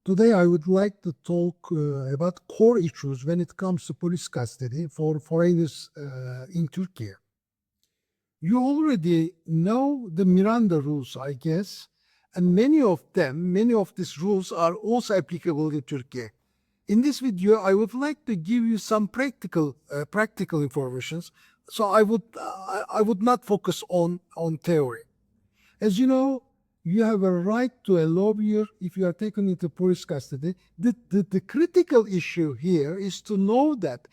Today I would like to talk about core issues when it comes to police custody for foreigners in Turkey. You already know the Miranda rules, I guess, and many of these rules are also applicable in Turkey. In this video, I would like to give you some practical informations. So I would not focus on theory. As you know, you have a right to a lawyer if you are taken into police custody. The critical issue here is to know that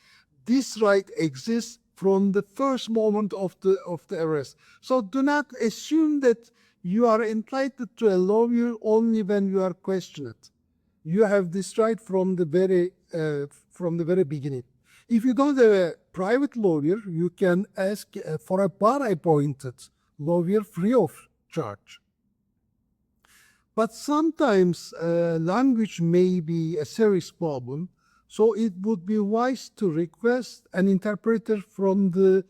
this right exists from the first moment of the arrest. So do not assume that you are entitled to a lawyer only when you are questioned. You have this right from the very beginning. If you don't have a private lawyer, you can ask for a bar-appointed lawyer free of charge. But sometimes language may be a serious problem, so it would be wise to request an interpreter from the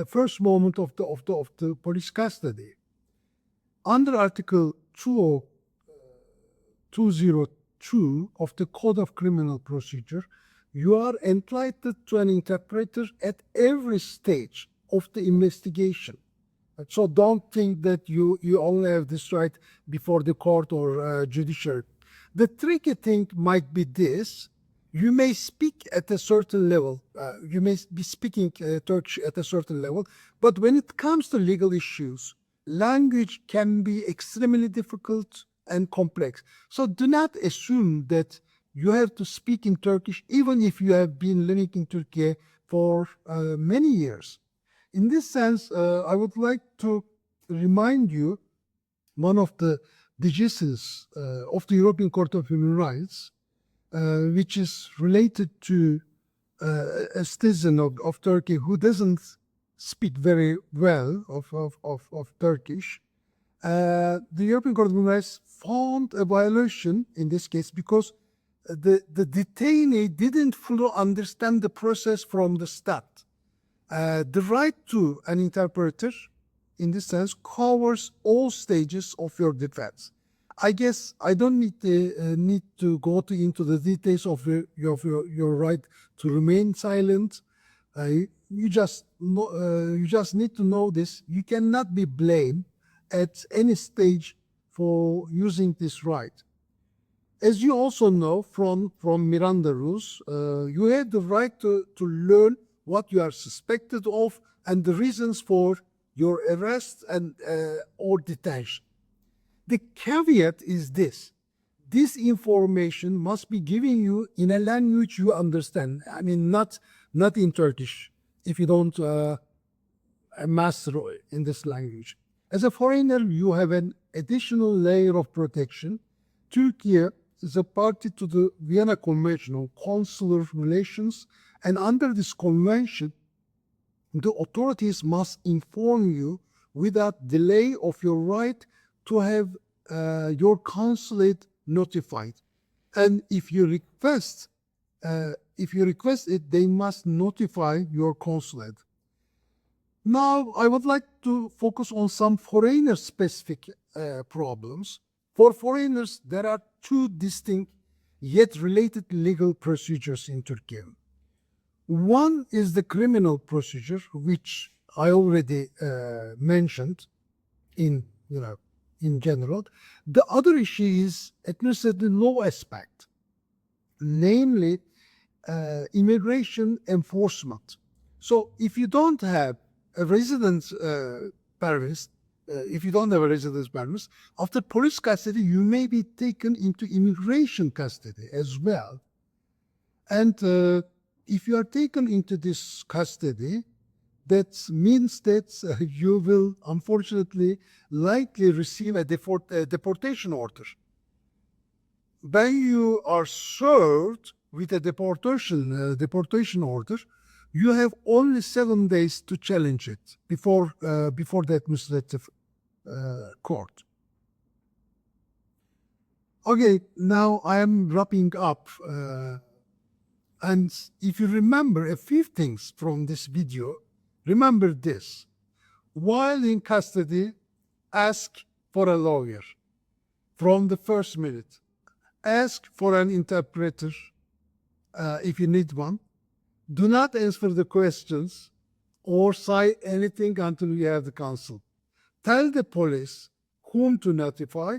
first moment of the police custody. Under Article 202 of the Code of Criminal Procedure, you are entitled to an interpreter at every stage of the investigation. So don't think that you only have this right before the court or judiciary. The tricky thing might be this: you may speak at a certain level. You may be speaking Turkish at a certain level, but when it comes to legal issues, language can be extremely difficult and complex. So do not assume that you have to speak in Turkish even if you have been living in Turkey for many years. In this sense, I would like to remind you one of the decisions of the European Court of Human Rights, which is related to a citizen of Turkey who doesn't speak very well of Turkish. The European Court of Human Rights found a violation in this case because the detainee didn't fully understand the process from the start. The right to an interpreter, in this sense, covers all stages of your defense. I guess I don't need to go into the details of your right to remain silent. You just need to know this. You cannot be blamed at any stage for using this right. As you also know from Miranda rules, you have the right to learn what you are suspected of and the reasons for your arrest and or detention. The caveat is this: this information must be given you in a language you understand. I mean, not in Turkish, if you don't master in this language. As a foreigner, you have an additional layer of protection. Turkey is a party to the Vienna Convention on Consular Relations, and under this convention, the authorities must inform you without delay of your right to have your consulate notified. And if you request it, they must notify your consulate. Now, I would like to focus on some foreigner-specific problems. For foreigners, there are two distinct yet related legal procedures in Turkey. One is the criminal procedure, which I already mentioned in general. The other issue is administrative law aspect, namely immigration enforcement. So if you don't have a residence permit, after police custody, you may be taken into immigration custody as well. And if you are taken into this custody, that means that you will unfortunately likely receive a deportation order. When you are served with a deportation order, you have only 7 days to challenge it before the administrative court. Okay, now I am wrapping up. And if you remember a few things from this video, remember this: while in custody, ask for a lawyer from the first minute. ask for an interpreter if you need one. Do not answer the questions or say anything until you have the counsel. Tell the police whom to notify.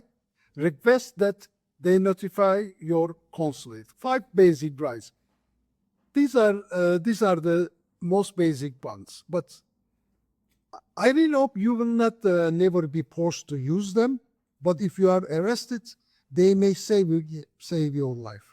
Request that they notify your consulate. 5 basic rights. These are the most basic ones. But I really hope you will not never be forced to use them. But if you are arrested, they may save your life.